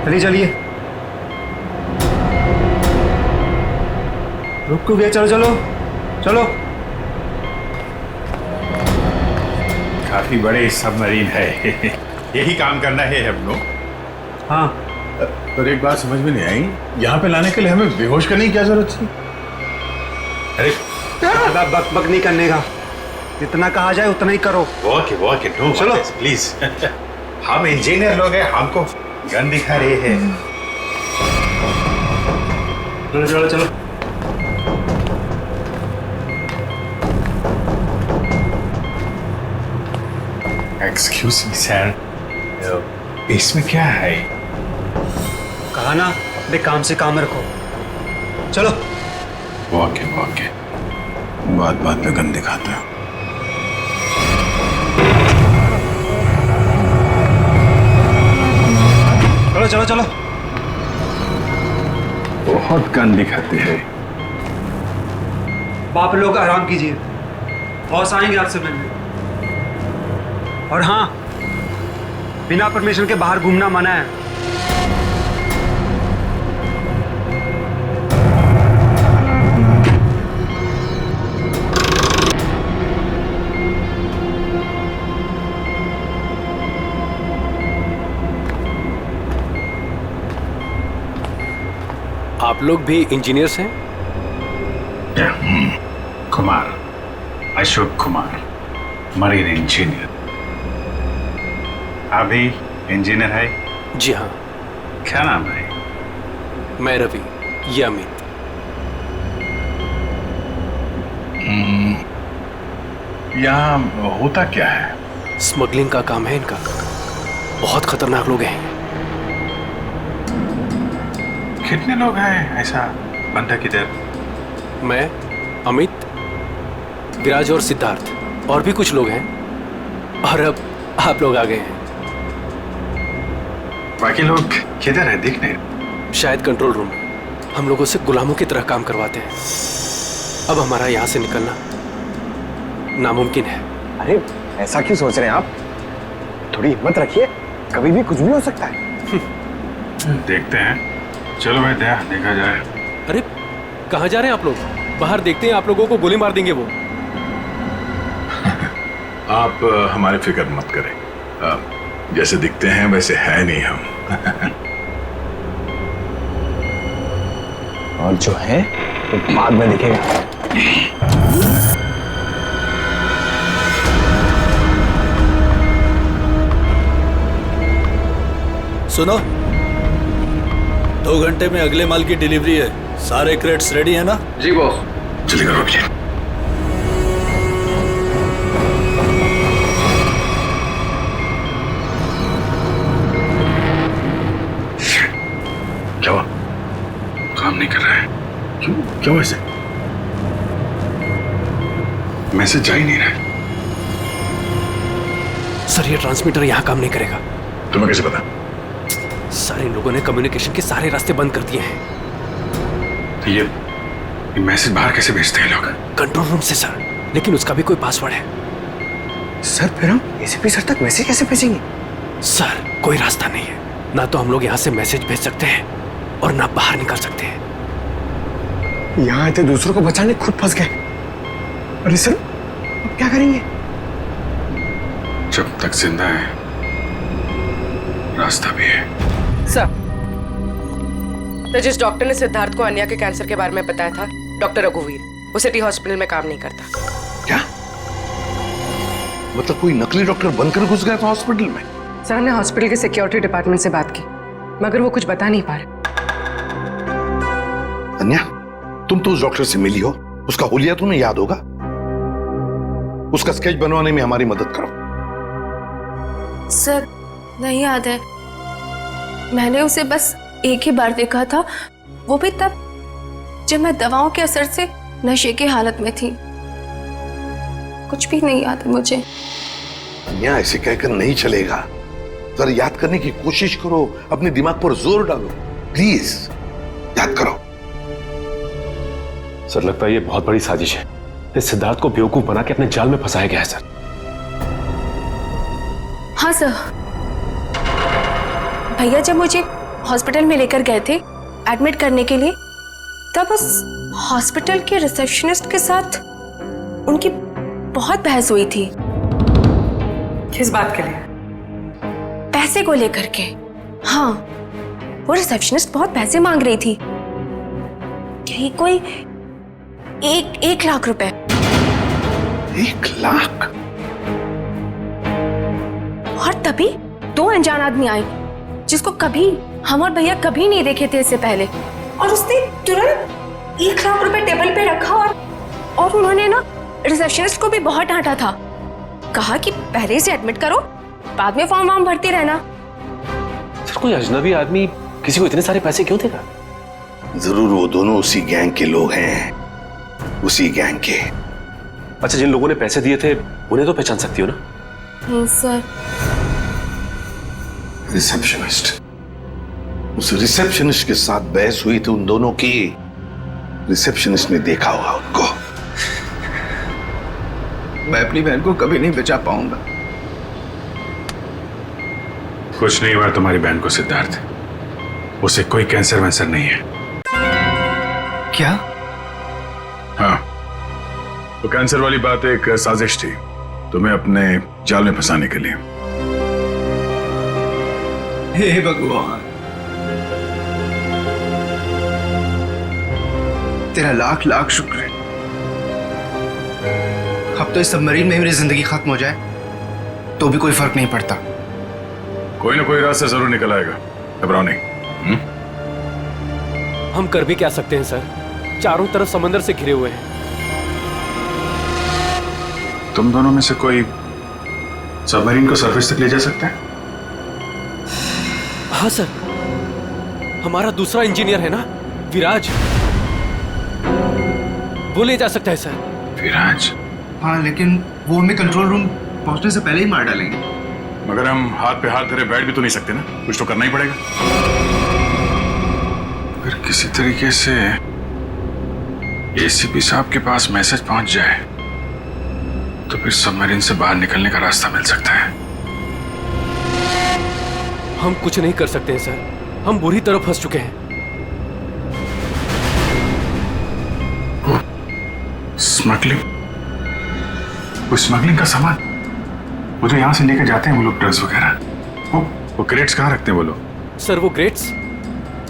चलिए चलिए, रुक क्यों गए? चलो चलो चलो। काफी बड़े सबमरीन है। यही काम करना है हम लोग। हाँ, पर एक बात समझ में नहीं आई, यहाँ पे लाने के लिए हमें बेहोश करने की क्या जरूरत थी? अरे ज्यादा बक बक नहीं करने का, जितना कहा जाए उतना ही करो। वॉक नो चलो। प्लीज। हम इंजीनियर लोग हैं, हमको गन दिखा रहे हैं। चलो चलो चलो। एक्सक्यूज मी सर, इसमें क्या है? कहा ना, अपने काम से काम रखो। चलो। वॉक है, बात बात पे गन दिखाता है। चलो चलो चलो। बहुत गन दिखाते हैं। बाप लोग आराम कीजिए, बॉस आएंगे आपसे मिलने। और हाँ, बिना परमिशन के बाहर घूमना मना है। आप लोग भी इंजीनियर्स हैं? Kumar, Ashok Kumar, marine engineer. अभी इंजीनियर है? जी हाँ। क्या नाम है? मैं रवि, ये अमित। यहाँ होता क्या है? स्मगलिंग का काम है इनका। बहुत खतरनाक लोग हैं। कितने लोग हैं ऐसा बंदा किधर? मैं, अमित, विराज और सिद्धार्थ, और भी कुछ लोग हैं। और अब आप लोग आ गए हैं। बाकी लोग किधर है? दिख नहीं। शायद कंट्रोल रूम में हम लोगों से गुलामों की तरह काम करवाते हैं। अब हमारा यहाँ से निकलना नामुमकिन है। अरे ऐसा क्यों सोच रहे हैं आप? थोड़ी हिम्मत रखिए, कभी भी कुछ भी हो सकता है। देखते हैं, चलो मैं देखा जाए। अरे कहाँ जा रहे हैं आप लोग? बाहर देखते हैं, आप लोगों को गोली मार देंगे वो। आप हमारी फिक्र मत करें, जैसे दिखते हैं वैसे है नहीं हम। और जो है वो बाद में दिखेगा। सुनो, 2 घंटे में अगले माल की डिलीवरी है। सारे क्रेट्स रेडी है ना? जी बॉस। जल्दी करो भैया। क्या हुआ? काम नहीं कर रहा है। क्यों ऐसे? मैसेज जा ही नहीं रहा। सर, ये ट्रांसमीटर यहाँ काम नहीं करेगा। तुम्हें कैसे पता? सारे लोगों ने कम्युनिकेशन के सारे रास्ते बंद कर दिए हैं। तो ये मैसेज बाहर कैसे भेजते हैं लोग? कंट्रोल रूम से सर, लेकिन उसका भी कोई पासवर्ड है। सर फिर हम एसीपी सर तक मैसेज कैसे भेजेंगे? सर, कोई रास्ता नहीं है। ना तो हम लोग यहाँ से मैसेज भेज सकते हैं और ना बाहर निकल सकते हैं। यहाँ आए थे दूसरों को बचाने, खुद फंस गए। अरे सर, अब क्या करेंगे? जब तक जिंदा है रास्ता भी है। सर, तो जिस डॉक्टर ने सिद्धार्थ को अन्या के कैंसर के बारे में बताया था, डॉक्टर रघुवीर, वो सिटी हॉस्पिटल में काम नहीं करता। क्या मतलब कोई नकली डॉक्टर बनकर घुस गया था हॉस्पिटल में? सर, हमने हॉस्पिटल के सिक्योरिटी डिपार्टमेंट से बात की, मगर वो कुछ बता नहीं पा रहे। अन्या, तुम तो उस डॉक्टर से मिली हो, उसका हुलिया तुम्हें याद होगा। उसका स्केच बनवाने में हमारी मदद करो। सर, नहीं याद है। मैंने उसे बस एक ही बार देखा था, वो भी तब जब मैं दवाओं के असर से नशे की हालत में थी। कुछ भी नहीं याद है मुझे। अन्या, ऐसे कहकर नहीं चलेगा। जरा याद करने की कोशिश करो, अपने दिमाग पर जोर डालो, प्लीज याद करो। सर, लगता है ये बहुत बड़ी साजिश है। इस सिद्धार्थ को बेवकूफ बना के अपने जाल में फंसाया गया है सर। हाँ सर, भैया जब मुझे हॉस्पिटल में लेकर गए थे एडमिट करने के लिए, तब उस हॉस्पिटल के रिसेप्शनिस्ट के साथ उनकी बहुत बहस हुई थी। किस बात के लिए? पैसे को लेकर के। हाँ, वो रिसेप्शनिस्ट बहुत पैसे मांग रही थी, यही कोई 1 लाख रुपए। 1 लाख? और तभी 2 अनजान आदमी आए जिसको कभी हम और भैया कभी नहीं देखे थे इससे पहले, और उसने तुरंत 1 लाख रुपए टेबल पे रखा और उन्होंने ना रिसेप्शनिस्ट को भी बहुत डांटा था। कहा कि पहले से एडमिट करो, बाद में फॉर्म वार्म भरती रहना। सर, कोई अजनबी आदमी किसी को इतने सारे पैसे क्यों देगा? जरूर वो दोनों उसी गैंग के लोग हैं, उसी गैंग के। अच्छा, जिन लोगों ने पैसे दिए थे उन्हें तो पहचान सकती हो ना? सर, रिसेप्शनिस्ट, उस रिसेप्शनिस्ट के साथ बहस हुई थी उन दोनों की। रिसेप्शनिस्ट ने देखा होगा उनको। मैं अपनी बहन को कभी नहीं बचा पाऊंगा। कुछ नहीं हुआ तुम्हारी बहन को सिद्धार्थ, उसे कोई कैंसर वैंसर नहीं है। क्या? हाँ, तो कैंसर वाली बात एक साजिश थी तुम्हें अपने जाल में फंसाने के लिए। हे भगवान, तेरा लाख लाख शुक्र है। अब तो इस सबमरीन में मेरी जिंदगी खत्म हो जाए तो भी कोई फर्क नहीं पड़ता। कोई ना कोई रास्ता जरूर निकल आएगा, घबराओ नहीं। हम कर भी क्या सकते हैं सर, चारों तरफ समंदर से घिरे हुए हैं। तुम दोनों में से कोई सबमरीन को सरफेस तक ले जा सकता है? हाँ सर, हमारा दूसरा इंजीनियर है ना, विराज, वो ले जा सकता है सर। विराज? हाँ, लेकिन वो हमें कंट्रोल रूम पहुंचने से पहले ही मार डालेंगे। मगर हम हाथ पे हाथ धरे बैठ भी तो नहीं सकते ना, कुछ तो करना ही पड़ेगा। अगर किसी तरीके से एसीपी साहब के पास मैसेज पहुंच जाए तो फिर सबमरीन से बाहर निकलने का रास्ता मिल सकता है। हम कुछ नहीं कर सकते हैं सर, हम बुरी तरह फंस चुके हैं। स्मगलिंग? वो स्मगलिंग का सामान वो जो यहां से लेकर जाते हैं वो लोग, ड्रग्स वगैरह, वो क्रेट्स कहाँ रखते हैं वो लोग? सर, वो ग्रेट्स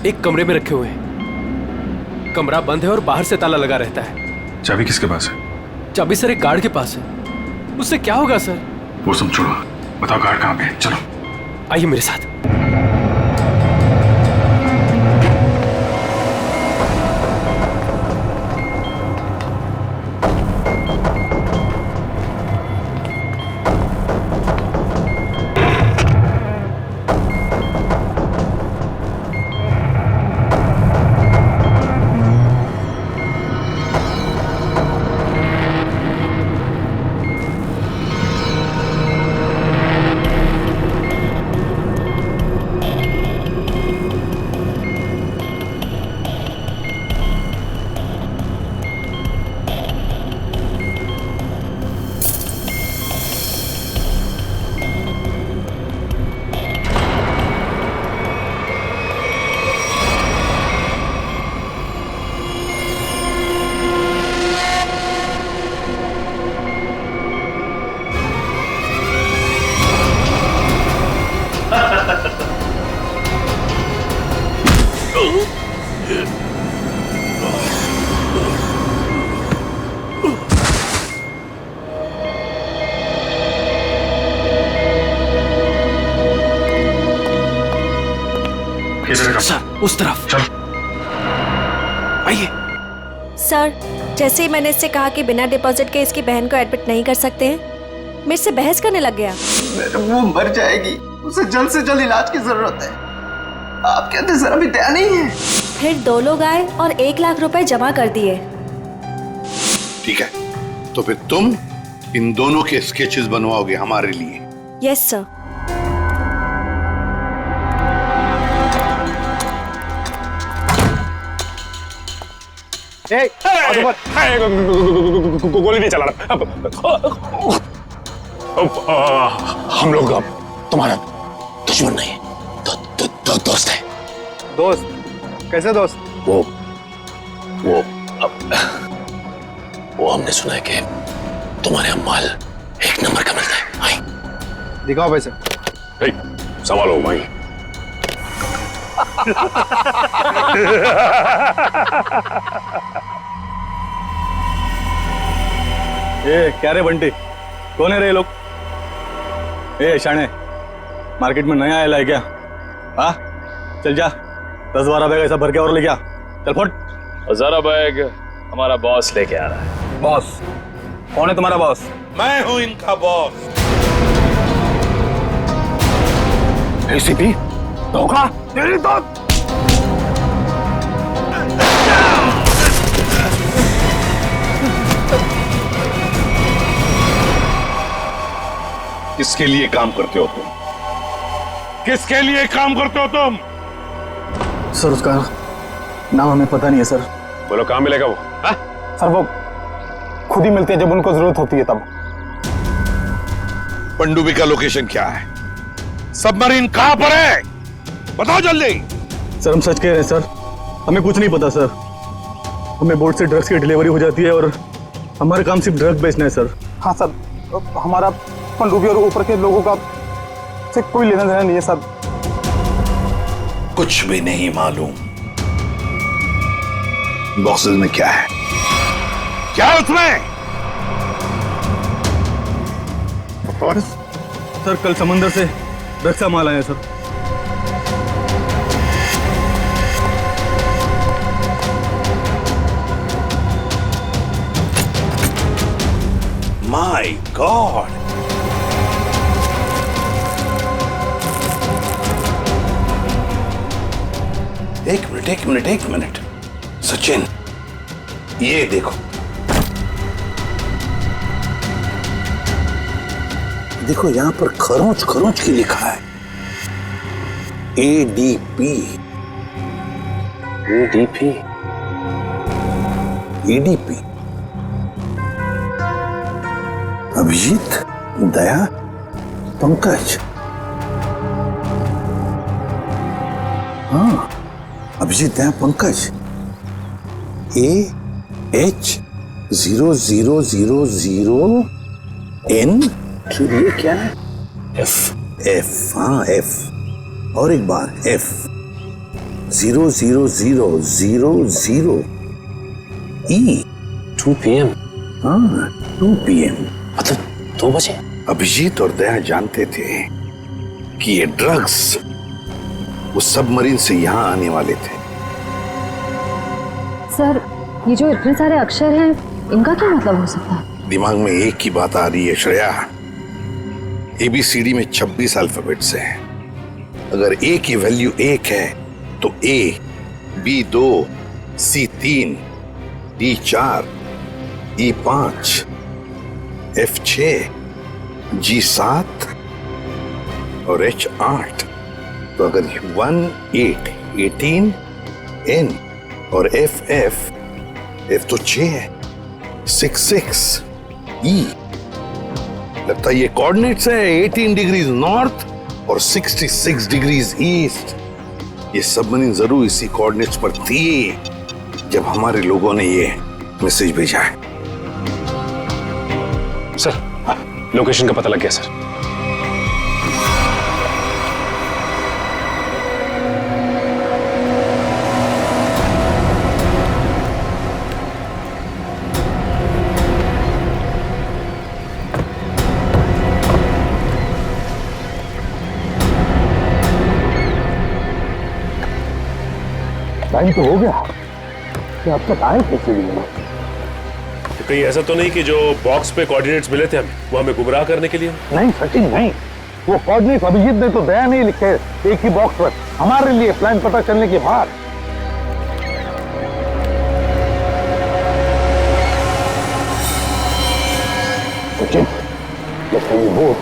एक कमरे में रखे हुए हैं। कमरा बंद है और बाहर से ताला लगा रहता है। चाबी किसके पास है? चाबी सर एक गार्ड के पास है। उससे क्या होगा सर? वो सब छोड़ो, बताओ गार्ड कहाँ पे है? चलो आइए मेरे साथ। सर, उस तरफ। चल। आइए। सर, जैसे ही मैंने इससे कहा कि बिना डिपॉजिट के इसकी बहन को एडमिट नहीं कर सकते हैं, मेरे से बहस करने लग गया। वो मर जाएगी, उसे जल्द से जल्द इलाज की जरूरत है। आपके अंदर जरा भी दया नहीं है। फिर 2 लोग आए और 1 लाख रुपए जमा कर दिए। ठीक है, तो फिर तुम इन दोनों के स्केचेस बनवाओगे हमारे लिए? Yes sir. गोली नहीं चला रहा। हम लोग अब तुम्हारा दुश्मन नहीं, दोस्त है। दोस्त कैसे दोस्त? वो हमने सुना है कि तुम्हारे यहाँ माल 1 नंबर का मिलता है। आई दिखाओ पैसे। सवाल हो भाई। ए क्या रे बंटी, कौन है रे ये लोग? ए शाणे, मार्केट में नया आया है क्या? हाँ चल जा, 10-12 बैग ऐसा भर के और ले जा। चल फुट। 1000 बैग हमारा बॉस लेके आ रहा है। बॉस? कौन है तुम्हारा बॉस? मैं हूं इनका बॉस। एसीपी धोखा तेरी तो। किसके लिए काम करते हो तुम? किसके लिए काम करते हो तुम? सर उसका नाम हमें पता नहीं है सर। बोलो कहाँ मिलेगा वो? सर वो खुद ही मिलते हैं जब उनको जरूरत होती है तब। पनडुब्बी का लोकेशन क्या है? सबमरीन कहां पर है? बताओ जल्दी। सर हम सच कह रहे हैं सर, हमें कुछ नहीं पता सर। हमें बोट से ड्रग्स की डिलीवरी हो जाती है और हमारा काम सिर्फ ड्रग बेचना है सर। हाँ सर, हमारा पनडुब्बी और ऊपर के लोगों का से कोई लेना देना नहीं है सर। कुछ भी नहीं मालूम। बॉक्सेस में क्या है? क्या है उसमें? सर कल समंदर से ड्रग्स का माल आया सर। माय गॉड, एक मिनट सचिन, ये देखो देखो, यहां पर खरोंच खरोंच की लिखा है ADP। अभिजीत, दया, पंकज। हाँ, अभिजीत, दया, पंकज। AH0000N। ये क्या है? F। हाँ F, और एक बार F 00000E। 2 PM। हाँ 2 PM, मतलब 2 बजे। अभिजीत और दया जानते थे कि ये ड्रग्स उस सबमरीन से यहां आने वाले थे। सर ये जो इतने सारे अक्षर हैं, इनका क्या मतलब हो सकता है? दिमाग में एक ही बात आ रही है श्रेया, ABCD में 26 अल्फाबेट्स हैं। अगर A की वैल्यू 1 है तो A, B 2, C 3, D 4, E 5, F 6, G 7 और H 8। तो अगर 1 8 18, N और F तो 6 है, 6 6 E। लगता है ये कोऑर्डिनेट्स है 18 डिग्रीज नॉर्थ और 66 डिग्रीज ईस्ट। ये सबमरीन जरूर इसी कोऑर्डिनेट्स पर थी जब हमारे लोगों ने ये मैसेज भेजा है। सर लोकेशन का पता लग गया सर। टाइम तो हो गया, कि अब तक आए कैसे भी नहीं? तो कहीं ऐसा तो नहीं कि जो बॉक्स पे कोऑर्डिनेट्स मिले थे हमें, वो हमें गुमराह करने के लिए? नहीं सचिन नहीं, वो कोऑर्डिनेट्स अभिजीत ने तो दया नहीं लिखे एक ही बॉक्स पर हमारे लिए प्लान पता चलने के बाद। सचिन जैसे ये बोट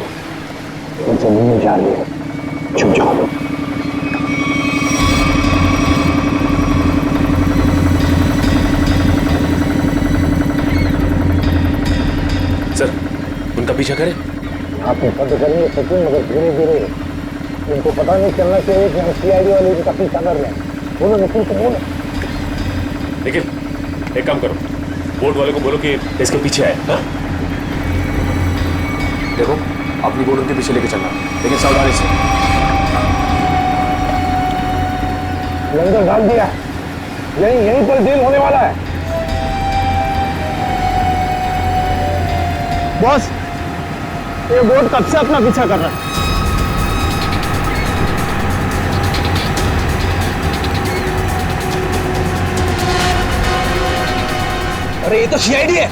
उनसे मिलने जा रही है, छुप जाओ। सर उनका पीछा करें? आप बंद करेंगे सचिन, मगर धीरे धीरे। इनको पता नहीं चलना चाहिए कि हम CID वाले इनका पीछा कर रहे हैं। लेकिन एक काम करो, बोट वाले को बोलो कि इसके पीछे आए। हाँ? देखो अपनी बोट उनके पीछे लेके चलना, लेकिन सावधानी से। लंगर डाल दिया, यहीं पर डील होने वाला है। बॉस, ये बोट कब से अपना पीछा कर रहा है? अरे ये तो सीआईडी है,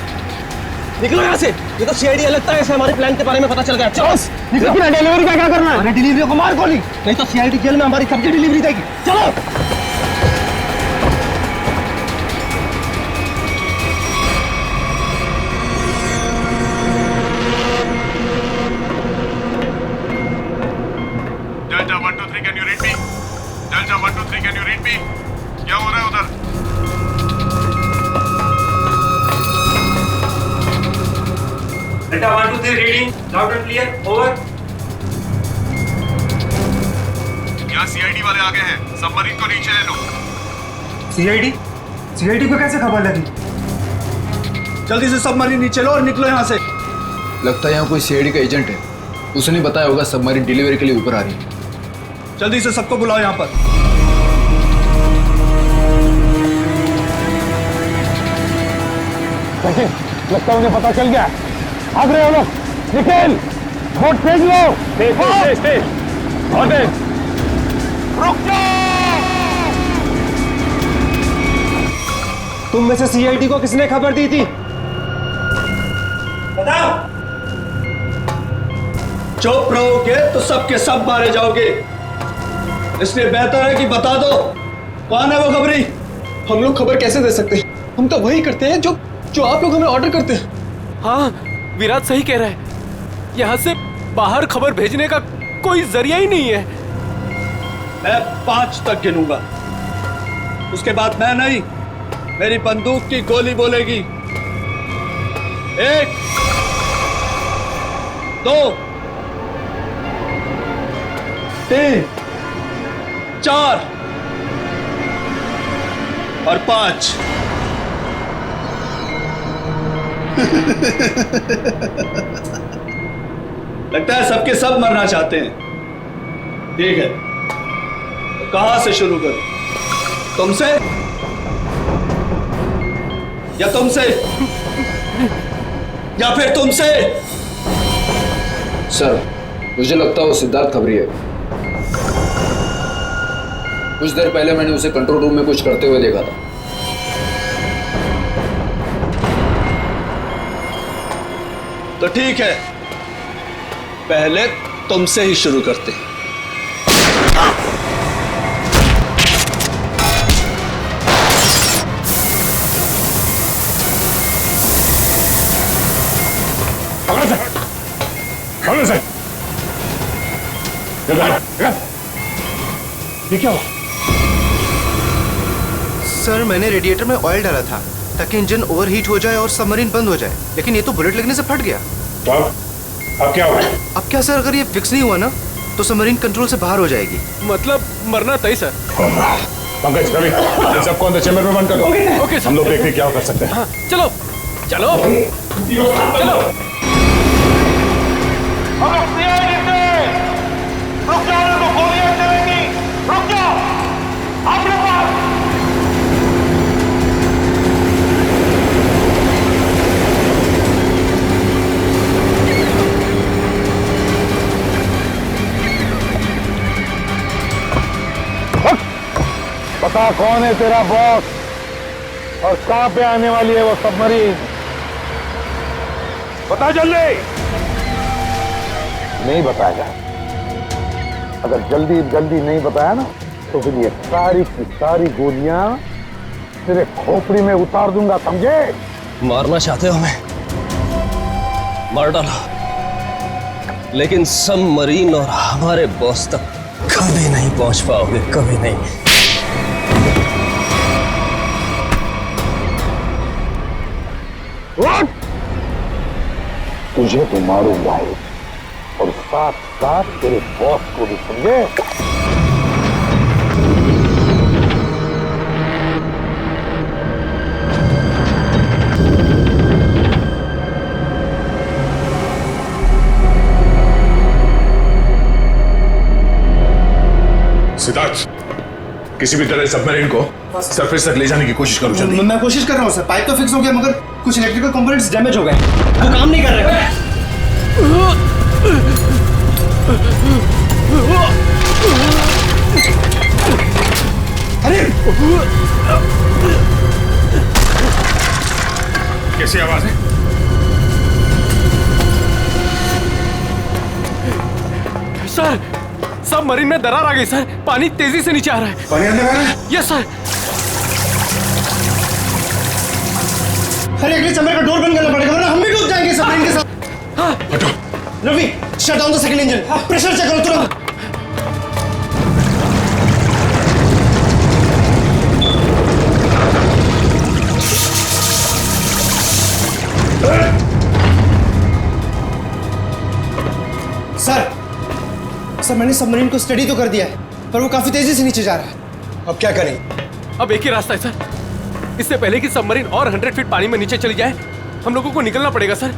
निकलो यहाँ से। ये तो सीआईडी है, लगता है ऐसे हमारे प्लान के बारे में पता चल गया। चलो निकलो। डिलीवरी का क्या करना है? अरे डिलीवरी को मार गोली, नहीं तो सीआईडी जेल में हमारी सब्जी डिलीवरी देगी। चलो। Delta 1 2 3 can you read me? Delta 1 2 3 can you read me? क्या हो रहा है उधर? Delta 1 2 3 reading, loud and clear, over. यहाँ सीआईडी वाले आ गए हैं, सबमरीन को नीचे ले लो। सीआईडी को कैसे खबर लगी? जल्दी से सबमरीन नीचे लो और निकलो यहाँ से। लगता है यहाँ कोई सीआईडी का एजेंट है, उसने बताया होगा सबमरीन डिलीवरी के लिए ऊपर आ रही है। जल्दी से सबको बुलाओ यहाँ पर। लगता है उन्हें पता चल गया। भाग रहे हो लोग, निकल, बोट फेंक लो। रुक जाओ। तुम में से सीआईडी को किसने खबर दी थी? बताओ। चुप रहोगे तो सबके सब मारे जाओगे, इसलिए बेहतर है कि बता दो कौन है वो खबरी। हम लोग खबर कैसे दे सकते हैं? हम तो वही करते हैं जो आप लोग हमें ऑर्डर करते हैं। हाँ, विराट सही कह रहा है, यहाँ से बाहर खबर भेजने का कोई जरिया ही नहीं है। मैं 5 तक गिनूंगा, उसके बाद मैं नहीं, मेरी बंदूक की गोली बोलेगी। 1 2 3 4 और 5। लगता है सबके सब मरना चाहते हैं। ठीक है, तो कहां से शुरू करूं? तुमसे या तुमसे या फिर तुमसे? सर, मुझे लगता है वो सिद्धार्थ खबरी है। कुछ देर पहले मैंने उसे कंट्रोल रूम में कुछ करते हुए देखा था। तो ठीक है, पहले तुमसे ही शुरू करते हैं। ये क्या हुआ? सर, मैंने रेडिएटर में ऑयल डाला था ताकि इंजन ओवरहीट हो जाए और सबमरीन बंद हो जाए, लेकिन ये तो बुलेट लगने से फट गया। तो अब क्या होगा? अब क्या सर, अगर ये फिक्स नहीं हुआ ना तो सबमरीन कंट्रोल से बाहर हो जाएगी। मतलब मरना तय सर। पंकज, रवि, सबको अंदर चैम्बर में बंद कर दो। Okay sir. हम लोग देखते क्या कर सकते हैं। हाँ, चलो चलो चलो। रुक जाओ, उनको गोलियां चलेंगी। रुक जाओ, आप लोग बता कौन है तेरा बॉस और कहां पे आने वाली है वो सबमरीन? बता जल्दी। नहीं बताएगा। अगर जल्दी जल्दी नहीं बताया ना तो फिर ये सारी की सारी गोलियां तेरे खोपड़ी में उतार दूंगा, समझे? मारना चाहते हो हमें? मार डालो, लेकिन सबमरीन और हमारे बॉस तक कभी नहीं पहुंच पाओगे, कभी नहीं। तुझे तो मारूंगा ही और साथ साथ तेरे बॉस को भी, समझे? सिद्धार्थ, किसी भी तरह सबमरीन को सरफेस तक ले जाने की कोशिश करो जल्दी। मैं कोशिश कर रहा हूँ सर। पाइप तो फिक्स हो गया मगर कुछ इलेक्ट्रिकल कंपोनेंट्स डैमेज हो गए, वो काम नहीं कर रहे। अरे कैसी आवाज है? सर, सबमरीन में दरार आ गई सर। पानी तेजी से नीचे आ रहा है। पानी अंदर आ रहा है? Yes sir. अरे अगले चैम्बर का डोर बंद करना पड़ेगा वरना हम भी डूब जाएंगे सबमरीन के साथ। हाँ। हटो। Ravi, shut down the second engine. Pressure check करो तुरंत। सर मैंने सबमरीन को स्टडी तो कर दिया है पर वो काफी तेजी से नीचे जा रहा है। अब क्या करें? अब एक ही रास्ता है सर। इससे पहले कि सबमरीन और 100 फीट पानी में नीचे चली जाए, हम लोगों को निकलना पड़ेगा सर।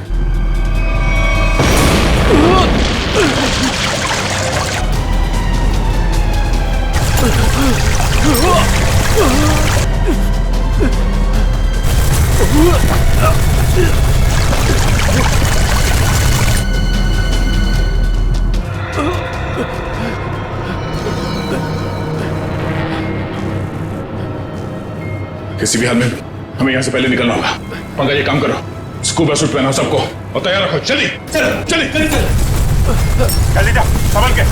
किसी भी हाल में हमें यहाँ से पहले निकलना होगा। पंकज, ये काम करो, स्कूबा सूट पहनाओ सबको और तैयार रखो। चलिए चलो, चलिए जल्दी जाओ। संभल के,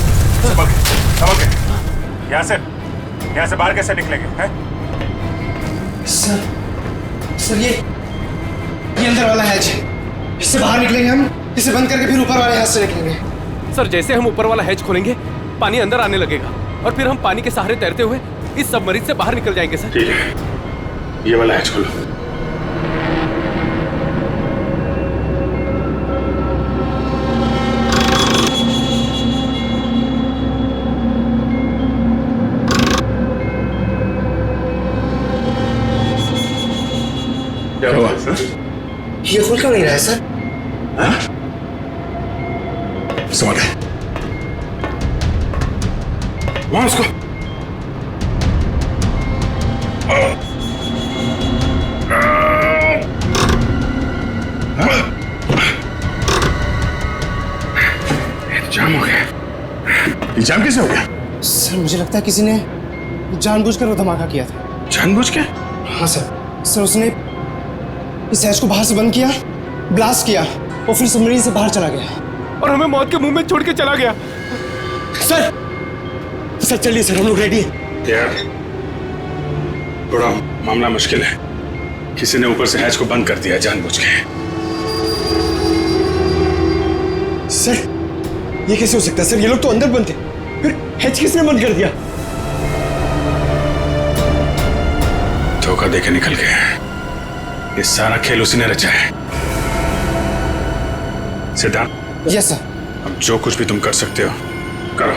संभल के, संभल के। यहाँ से बाहर कैसे निकलेंगे? हैं? सर ये अंदर वाला हैच है, इससे बाहर निकलेंगे हम, इसे बंद करके फिर ऊपर वाले हैच से निकलेंगे। सर, जैसे हम ऊपर वाला हैच खोलेंगे, पानी अंदर आने लगेगा और फिर हम पानी के सहारे तैरते हुए इस सबमरीन से बाहर निकल जाएंगे सर। ठीक है, ये वाला हैच खोलो। क्या हुआ सर? ये खुल क्यों नहीं रहा है सर? समझ गए। वहां उसको जाम हो गया। ये जाम कैसे हो गया? सर मुझे लगता है किसी ने जानबूझकर वो धमाका किया था। जानबूझ के? हाँ सर उसने इस हैच को बाहर से बंद किया, ब्लास्ट किया और फिर सबमरीन से बाहर चला गया और हमें मौत के मुंह में छोड़ के चला गया। सर चलिए सर, हम लोग रेडी हैं। यार थोड़ा मामला मुश्किल है। किसी ने ऊपर से हैच को बंद कर दिया जानबूझ के। सर ये कैसे हो सकता है? सर ये लोग तो अंदर बंद थे, फिर हैच किसने बंद कर दिया? धोखा देके निकल गए। ये सारा खेल उसी ने रचा है। सिद्धार्थ। Yes sir. अब जो कुछ भी तुम कर सकते हो करो।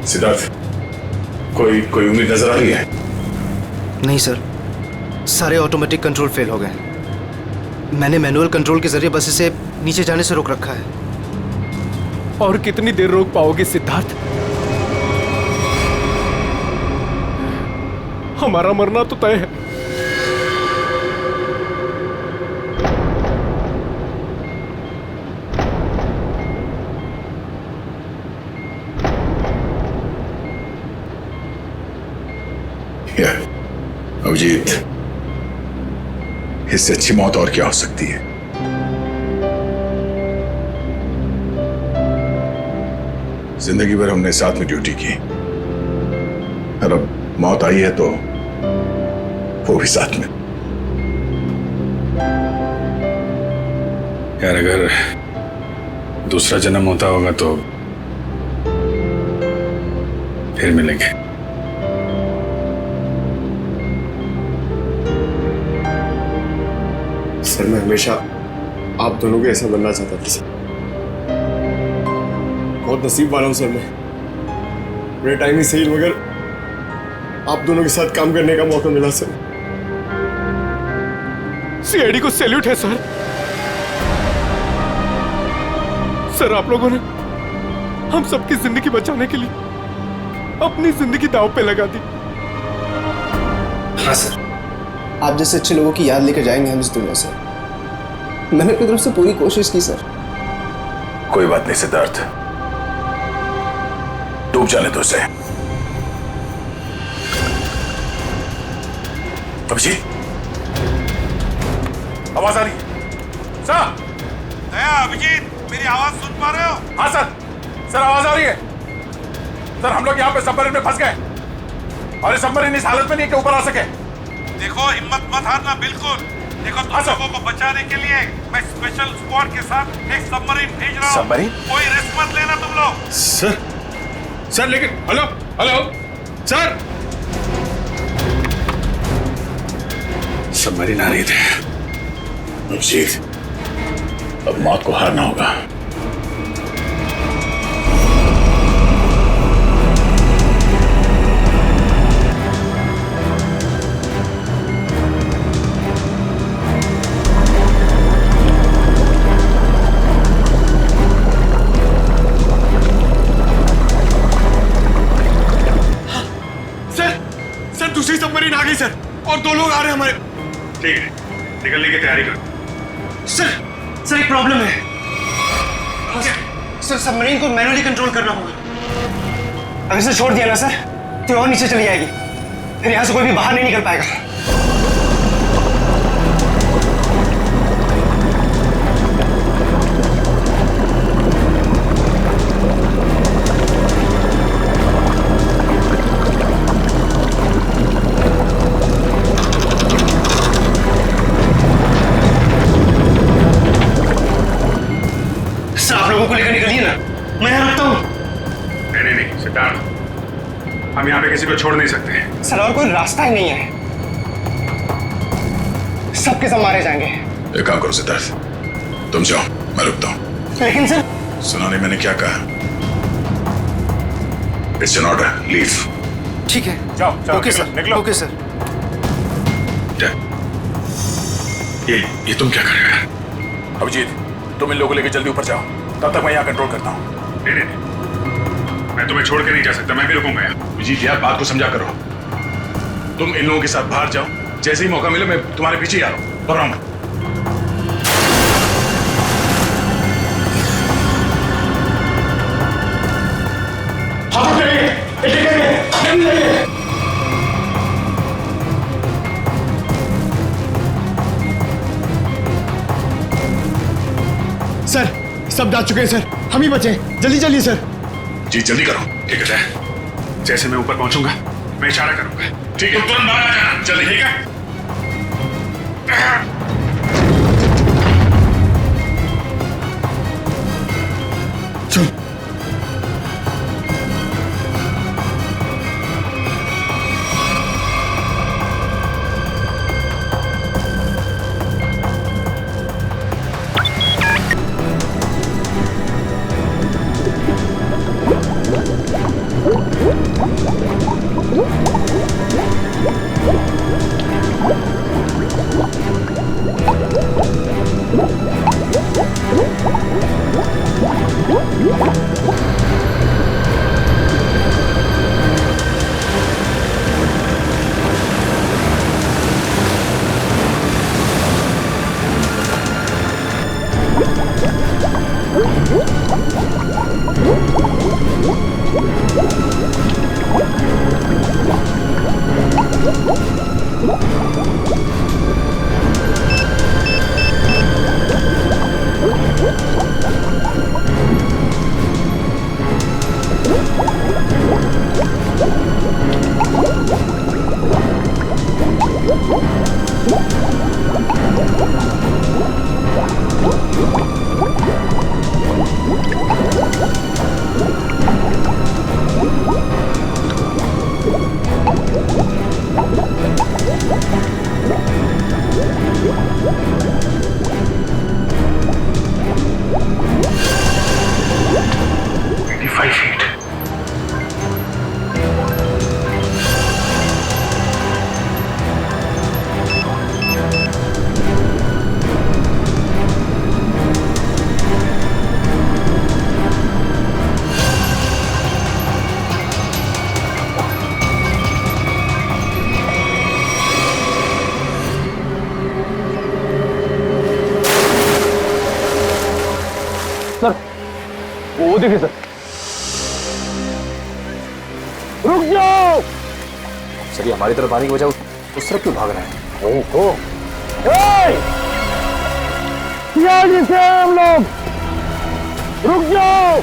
सिद्धार्थ, कोई उम्मीद नजर आ रही है? नहीं सर, सारे ऑटोमेटिक कंट्रोल फेल हो गए। मैंने मैनुअल कंट्रोल के जरिए बस इसे नीचे जाने से रोक रखा है। और कितनी देर रोक पाओगे सिद्धार्थ? हमारा मरना तो तय है। अभिजीत, इससे अच्छी मौत और क्या हो सकती है? जिंदगी भर हमने साथ में ड्यूटी की और अब मौत आई है तो वो भी साथ में। यार अगर दूसरा जन्म होता होगा तो फिर मिलेंगे। सर मैं हमेशा आप दोनों के ऐसा बनना चाहता था सर। बहुत नसीब वाला हूं सर मैं। मेरे टाइम ही सही मगर आप दोनों के साथ काम करने का मौका मिला सर। सीआईडी को सैल्यूट है सर। सर आप लोगों ने हम सबकी जिंदगी बचाने के लिए अपनी जिंदगी दांव पे लगा दी। हाँ सर, आप जैसे अच्छे लोगों की याद लेकर जाएंगे हम इस दुनिया से। मैंने अपनी तरफ से पूरी कोशिश की सर। कोई बात नहीं सिद्धार्थ, डूब जाने दो उसे। अभिजीत, आवाज आ रही है सर? दया, अभिजीत, मेरी आवाज सुन पा रहे हो? हाँ सर आवाज आ रही है। सर हम लोग यहाँ पे सबमरीन में फंस गए और ये सबमरीन इस हालत में नहीं कि ऊपर आ सके। देखो हिम्मत मत हारना बिल्कुल। देखो तुम लोगों को बचाने के लिए मैं स्पेशल स्क्वाड के साथ एक सबमरीन भेज रहा हूँ। सबमरीन? कोई रिस्क मत लेना तुम लोग। सर लेकिन हेलो सर, सबमरीन आ रही थे। अभिजीत, अब मौत को हारना होगा। सर दूसरी सबमरीन आ गई सर और 2 लोग आ रहे हैं हमारे। ठीक है, निकलने की तैयारी करो। सर एक प्रॉब्लम है। सर सबमरीन को मैनुअली कंट्रोल करना होगा। अगर इसे छोड़ दिया ना सर तो और नीचे चली जाएगी, फिर यहाँ से कोई भी बाहर नहीं निकल पाएगा। आप लोगों को लेकर निकलिए ना, मैं यहाँ रुकता हूँ। नहीं सिद्धार्थ, हम यहाँ पे किसी को छोड़ नहीं सकते। सर और कोई रास्ता ही नहीं है, सबके सब मारे जाएंगे। एक काम करो सिद्धार्थ, तुम जाओ, मैं रुकता हूँ। लेकिन सर सुना नहीं मैंने क्या कहा? It's an order, leave. ठीक है, जाओ ओके सर, निकलो। Okay sir. ये तुम क्या कर रहे हो यार? अभिजीत, तुम इन लोगों को लेकर जल्दी ऊपर जाओ, तब तक मैं यहाँ कंट्रोल करता हूँ। नहीं, मैं तुम्हें छोड़ के नहीं जा सकता, मैं भी रुकूंगा यहाँ। अभिजीत यार बात को समझा करो। तुम इन लोगों के साथ बाहर जाओ, जैसे ही मौका मिले मैं तुम्हारे पीछे ही आ रहा हूँ। घबराओ मत। सर सब जा चुके हैं सर, हम ही बचे। जल्दी चलिए सर। जी जल्दी करो। ठीक है, जैसे मैं ऊपर पहुंचूंगा मैं इशारा करूंगा। ठीक है, तुरंत बाहर आ जाना जल्दी। ठीक है। चल। वो देखिए सर। रुक जाओ। सर ये हमारी तरफ आने की वजह उस तरफ क्यों भाग रहे हैं? वही तो। से हम लोग रुक जाओ।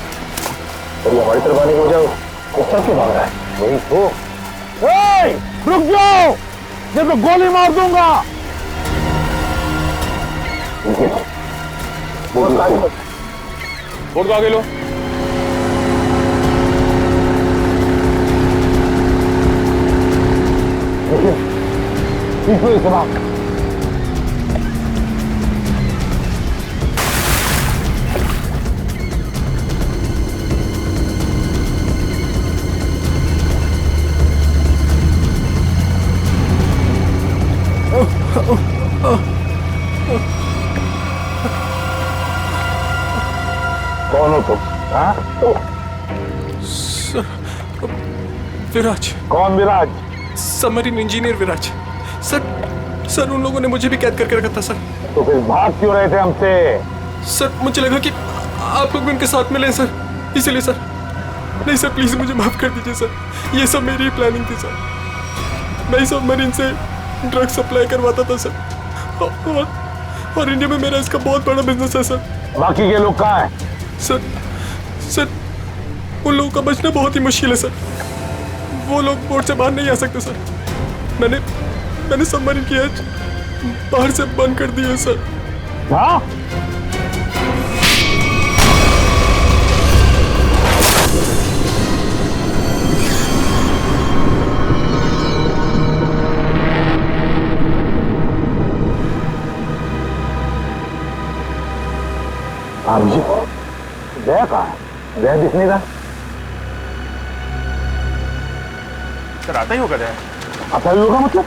सर ये हमारी तरफ आने की वजह उस तरफ क्यों भाग रहा है? वही तो। रुक जाओ, ये तो गोली मार दूंगा। बोर्ड को आगे लो। कौन हो तुम? हाँ? विराज। कौन विराज? सबमरीन इंजीनियर विराज। सर उन लोगों ने मुझे भी कैद करके रखा था सर। तो फिर भाग क्यों रहे थे हमसे? सर मुझे लगा कि आप लोग भी उनके साथ मिले सर, इसीलिए सर। नहीं सर प्लीज मुझे माफ कर दीजिए सर, ये सब मेरी प्लानिंग थी सर। मैं सबमरीन से ड्रग सप्लाई करवाता था सर, और इंडिया में मेरा इसका बहुत बड़ा बिजनेस है सर। बाकी के लोग कहाँ हैं? सर उन लोगों का बचना बहुत ही मुश्किल है सर। वो लोग बोट से बाहर नहीं आ सकते सर। मैंने सबमरीन की एज बाहर से बंद कर दी है सर। हाँ? अभिजीत, दया कहाँ है? दया दिख नहीं रहा। सर आता ही होगा दया। आता ही होगा मतलब?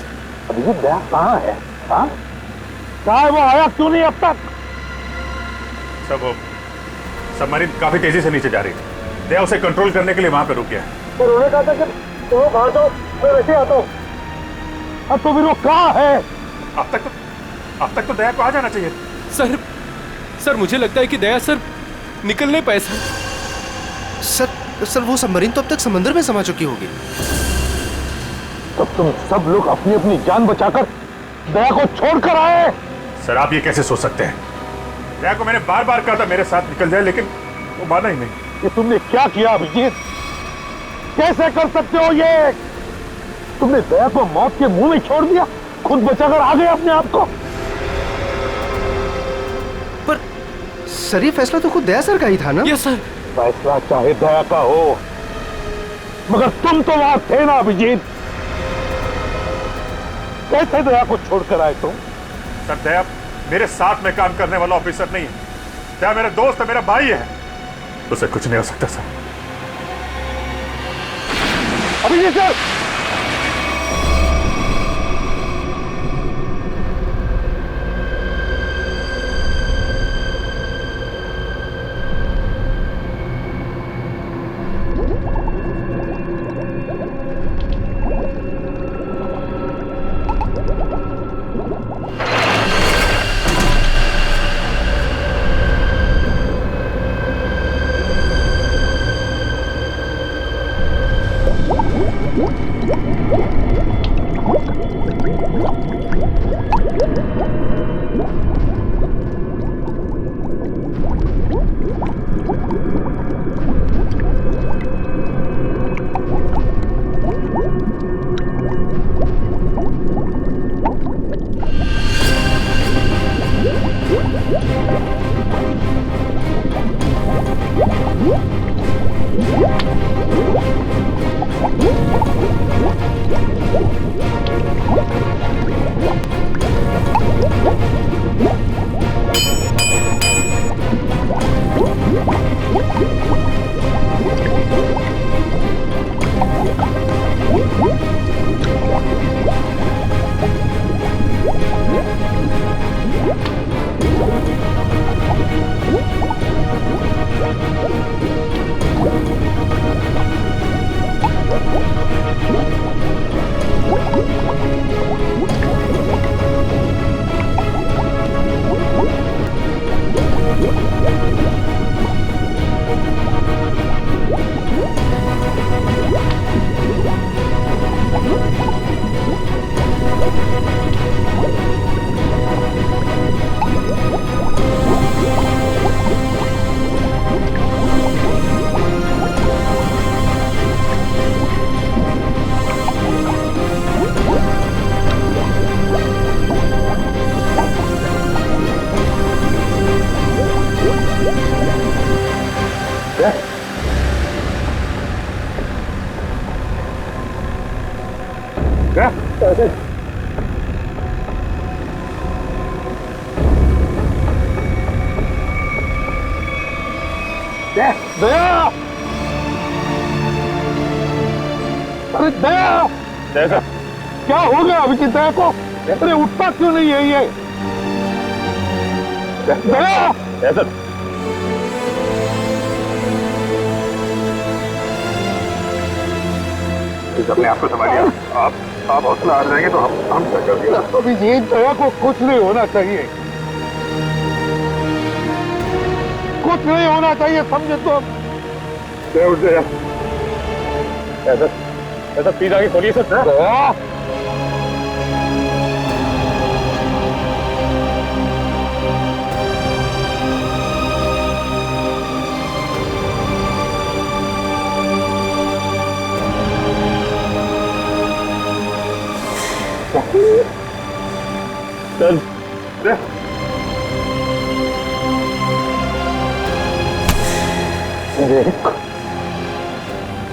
अभिजीत दया कहाँ है? हाँ? कहाँ है वो? आया क्यों नहीं अब तक? सब वो सबमरीन काफी तेजी से नीचे जा रही है। दया उसे कंट्रोल करने के लिए वहां पे रुक गया है। तो उन्होंने कहा था कि तुम बाहर जाओ, मैं वैसे आता हूँ। अब तो फिर वो कहाँ है? अब तक तो दया को आ जाना चाहिए। सर मुझे लगता है कि दया सर निकल नहीं पाए सर वो सबमरीन तो अब तक समंदर में समा चुकी होगी। तब तुम सब लोग अपनी अपनी जान बचाकर दया को छोड़कर आए। सर आप ये कैसे सोच सकते हैं? दया को मैंने बार बार कहा था मेरे साथ निकल जाए, लेकिन वो माना ही नहीं। ये तुमने क्या किया अभिजीत? कैसे कर सकते हो ये? तुमने दया को मौत के मुंह में छोड़ दिया, खुद बचाकर आ गए अपने आप को। पर सर ये फैसला तो खुद दया सर का ही था ना? Yes sir. फैसला चाहे दया का हो, मगर तुम तो वहां थे ना अभिजीत। कैसे दया को छोड़कर आए तुम? सर दया मेरे साथ में काम करने वाला ऑफिसर नहीं है। दया मेरा दोस्त है, मेरा भाई है, उसे कुछ नहीं हो सकता सर। अभिजीत सर! दया, अरे दया, दया, क्या हो गया अभिजीत दया को? अरे उठता क्यों नहीं है ये? दया, अपने आप को संभालिए। आप हौसला आ जाएंगे तो हम अभिजीत दया को कुछ नहीं होना चाहिए, कुछ नहीं होना चाहिए, समझे तो? ऐसा पीना की खोलिए सर।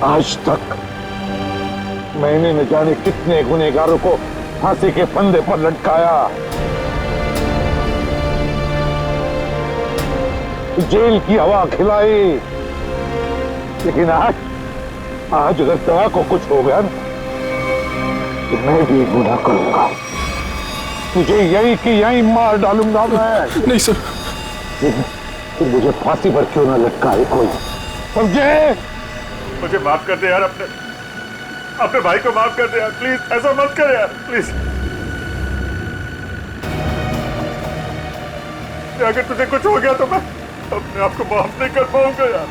आज तक मैंने न जाने कितने गुनहगारों को फांसी के फंदे पर लटकाया, जेल की हवा खिलाई, लेकिन आज अगर दया को कुछ हो गया ना तो मैं भी गुनाह करूंगा, तुझे यही कि यही मार डालूंगा मैं। नहीं सर, तू मुझे फांसी पर क्यों ना लटकाए कोई, समझे? मुझे माफ कर दे यार, अपने भाई को माफ कर दे यार, प्लीज ऐसा मत कर यार, प्लीज। अगर तुझे कुछ हो गया तो मैं अपने आप को माफ नहीं कर पाऊंगा यार।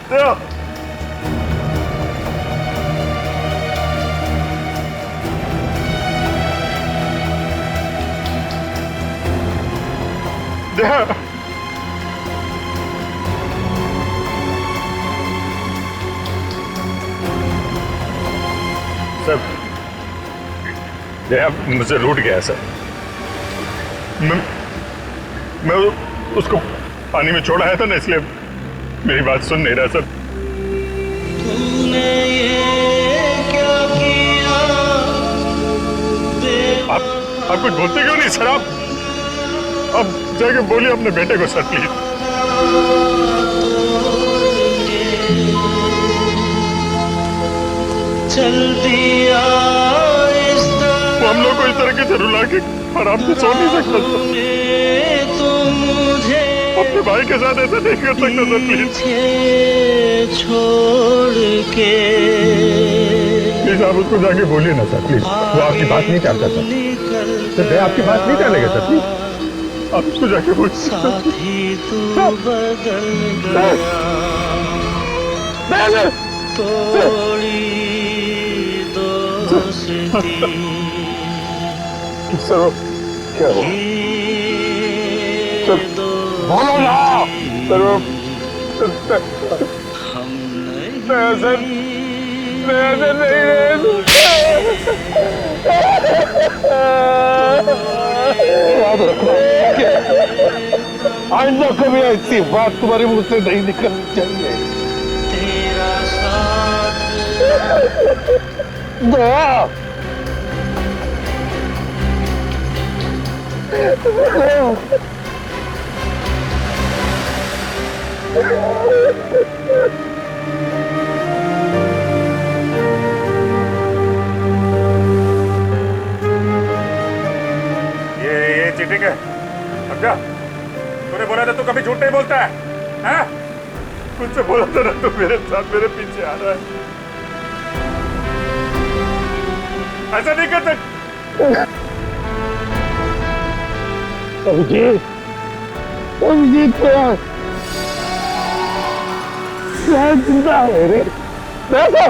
दया, दया, सर, दया मुझे रूठ गया सर। मैं उसको पानी में छोड़ आया था ना, इसलिए मेरी बात सुन नहीं रहा सर। आप कुछ बोलते क्यों नहीं सर? आप जाके बोलिए अपने बेटे को सर, प्लीज। वो हम लोग को इस तरह से रुला के आराम से सो नहीं सकता सर। अपने भाई के साथ ऐसा नहीं कर सकता सर, प्लीज। प्लीज आप उसको जाके बोलिए ना सर, प्लीज। वो आपकी बात नहीं टालता सर, मैं आपकी बात नहीं टालेगा सर, प्लीज आप उसको जाके बोलिए। सर क्या हो? बोलो ना सर। याद रखना, आइंदा कभी ऐसी बात तुम्हारे मुंह से नहीं निकलनी चाहिए। दया, ये चीटिंग है। अब जा, तूने बोला था तू कभी झूठ नहीं बोलता है, हैं? कुछ से बोला था ना तू मेरे साथ मेरे पीछे आ रहा है। ऐसा नहीं करते। अभिजीत, अभिजीत जिंदा है रे। देखो